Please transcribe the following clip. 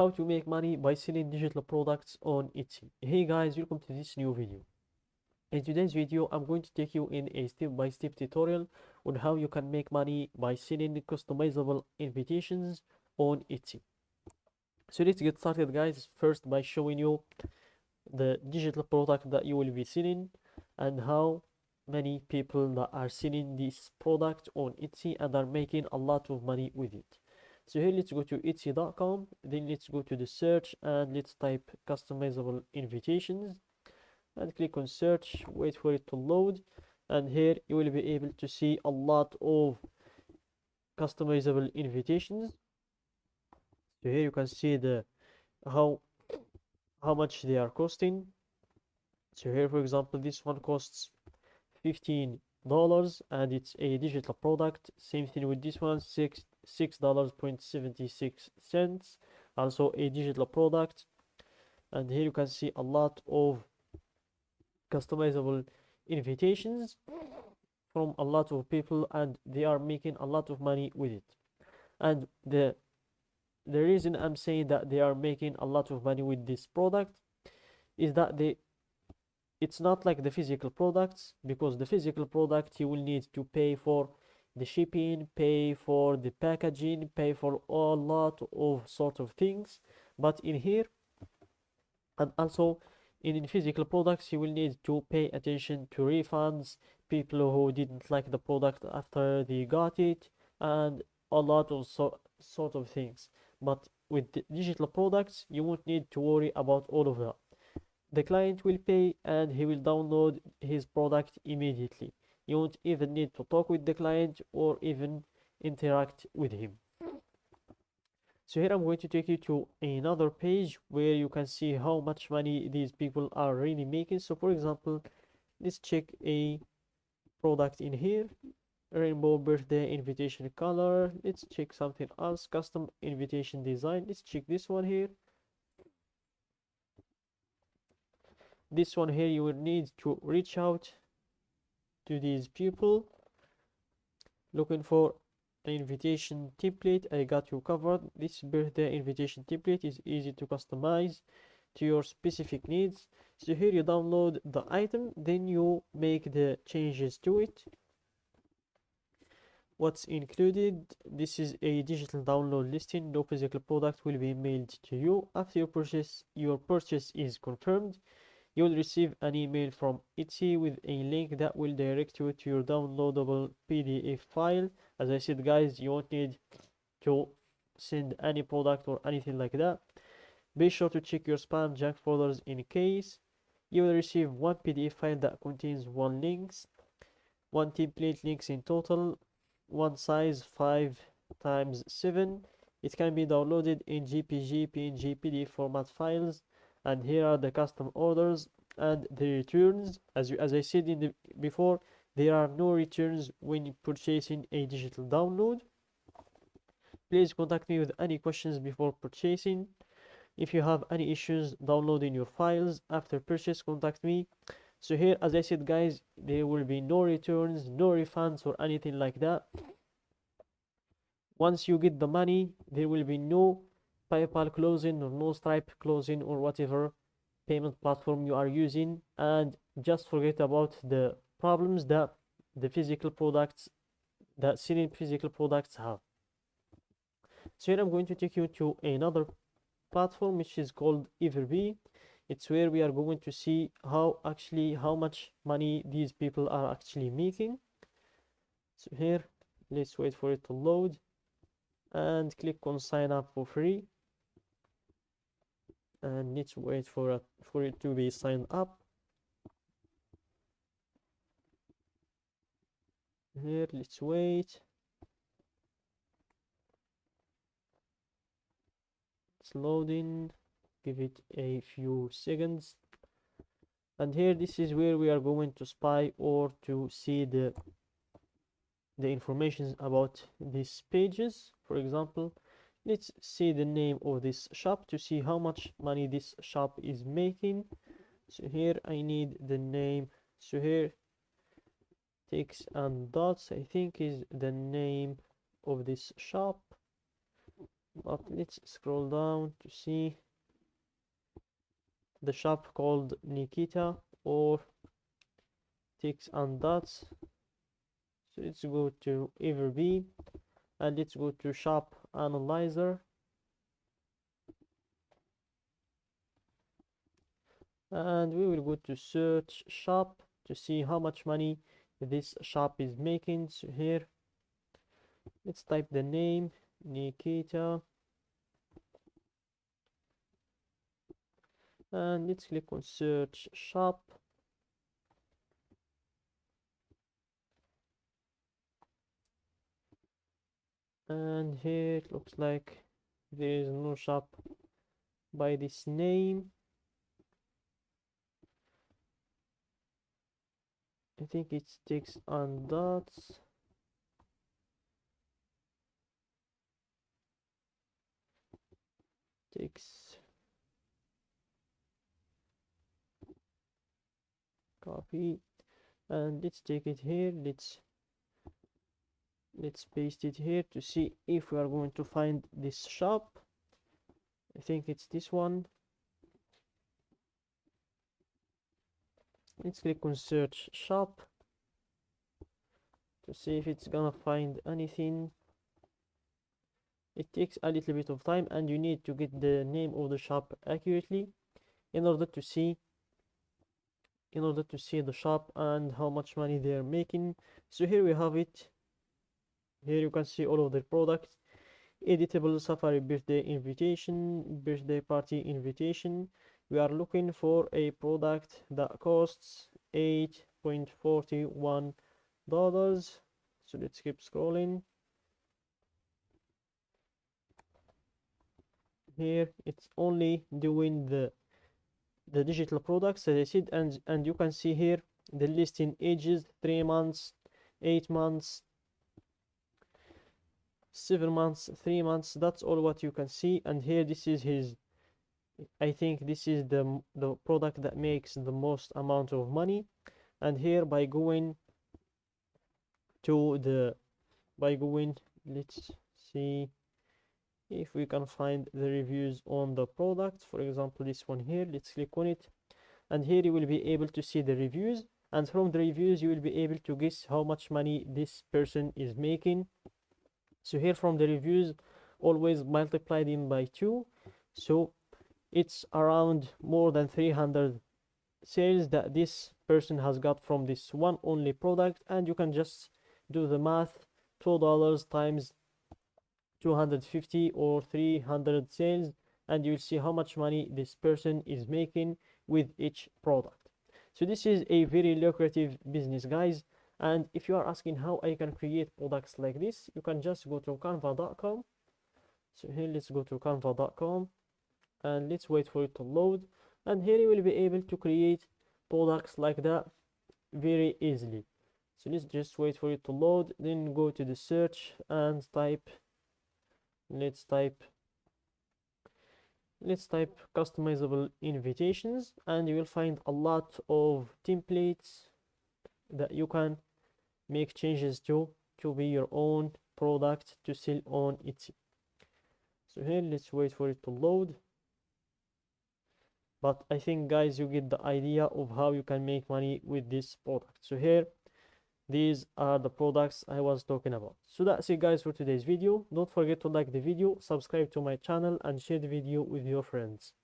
How to make money by selling digital products on Etsy. Hey guys, welcome to this new video. In today's video, I'm going to take you in a step-by-step tutorial on how you can make money by selling customizable invitations on Etsy. So let's get started guys, first by showing you the digital product that you will be selling and how many people that are selling this product on Etsy and are making a lot of money with it. So here let's go to etsy.com, then let's go to the search and let's type customizable invitations and click on search, wait for it to load, and here you will be able to see a lot of customizable invitations. So here you can see the how much they are costing. So here for example this one costs $15 and it's a digital product. Same thing with this one, $6.76, also a digital product. And here you can see a lot of customizable invitations from a lot of people and they are making a lot of money with it. And the reason I'm saying that they are making a lot of money with this product is that it's not like the physical products, because the physical product you will need to pay for the shipping, pay for the packaging, pay for a lot of sort of things. But in here, and also in physical products, you will need to pay attention to refunds, people who didn't like the product after they got it, and a lot of sort of things. But with the digital products, you won't need to worry about all of that. The client will pay and he will download his product immediately. You won't even need to talk with the client or even interact with him. So here I'm going to take you to another page where you can see how much money these people are really making. So for example, let's check a product in here, rainbow birthday invitation color. Let's check something else, custom invitation design. Let's check this one here. This one here, you will need to reach out to these people looking for an invitation template. I got you covered. This birthday invitation template is easy to customize to your specific needs. So here you download the item, then you make the changes to it. What's included: this is a digital download listing. No physical product will be mailed to you. After your purchase is confirmed, you will receive an email from Etsy with a link that will direct you to your downloadable PDF file. As I said guys, you won't need to send any product or anything like that. Be sure to check your spam junk folders in case. You will receive one PDF file that contains one template links in total, one size 5x7. It can be downloaded in JPG, PNG, PDF format files. And here are the custom orders and the returns. As I said before, there are no returns when purchasing a digital download. Please contact me with any questions before purchasing. If you have any issues downloading your files after purchase, contact me. So here, as I said guys, there will be no returns, no refunds or anything like that. Once you get the money, there will be no PayPal closing or no Stripe closing or whatever payment platform you are using. And just forget about the problems that selling physical products have. So here I'm going to take you to another platform which is called Everbee. It's where we are going to see how much money these people are actually making. So here, let's wait for it to load and click on sign up for free, and let's wait for it to be signed up. Here, let's wait. It's loading, give it a few seconds. And here, this is where we are going to spy or to see the information about these pages. For example, let's see the name of this shop to see how much money this shop is making. So here I need the name. So here, Ticks and Dots, I think, is the name of this shop. But let's scroll down to see the shop called Nikita or Ticks and Dots. So let's go to Everbee and let's go to shop analyzer, and we will go to search shop to see how much money this shop is making. So here let's type the name Nikita and let's click on search shop, and here it looks like there is no shop by this name. I think it's Ticks and Dots. Ticks, copy, and let's take it here. Let's paste it here to see if we are going to find this shop. I think it's this one. Let's click on search shop to see if it's gonna find anything. It takes a little bit of time and you need to get the name of the shop accurately in order to see the shop and how much money they're making. So here we have it. Here you can see all of the products: editable safari birthday invitation, birthday party invitation. We are looking for a product that costs $8.41. So let's keep scrolling. Here it's only doing the digital products, as I said, and you can see here the listing ages: 3 months, 8 months, 7 months, 3 months. That's all what you can see. And here this is his, I think this is the product that makes the most amount of money. And here by going to the by going let's see if we can find the reviews on the product. For example, this one here, let's click on it, and here you will be able to see the reviews, and from the reviews you will be able to guess how much money this person is making. So here from the reviews, always multiply them by 2, so it's around more than 300 sales that this person has got from this one only product. And you can just do the math: $2 times 250 or 300 sales, and you'll see how much money this person is making with each product. So this is a very lucrative business, guys. And if you are asking how I can create products like this, you can just go to canva.com. So here let's go to canva.com and let's wait for it to load, and here you will be able to create products like that very easily. So let's just wait for it to load, then go to the search and let's type customizable invitations, and you will find a lot of templates that you can make changes to be your own product to sell on Etsy. So here let's wait for it to load. But I think, guys, you get the idea of how you can make money with this product. So here, these are the products I was talking about. So that's it, guys, for today's video. Don't forget to like the video, subscribe to my channel, and share the video with your friends.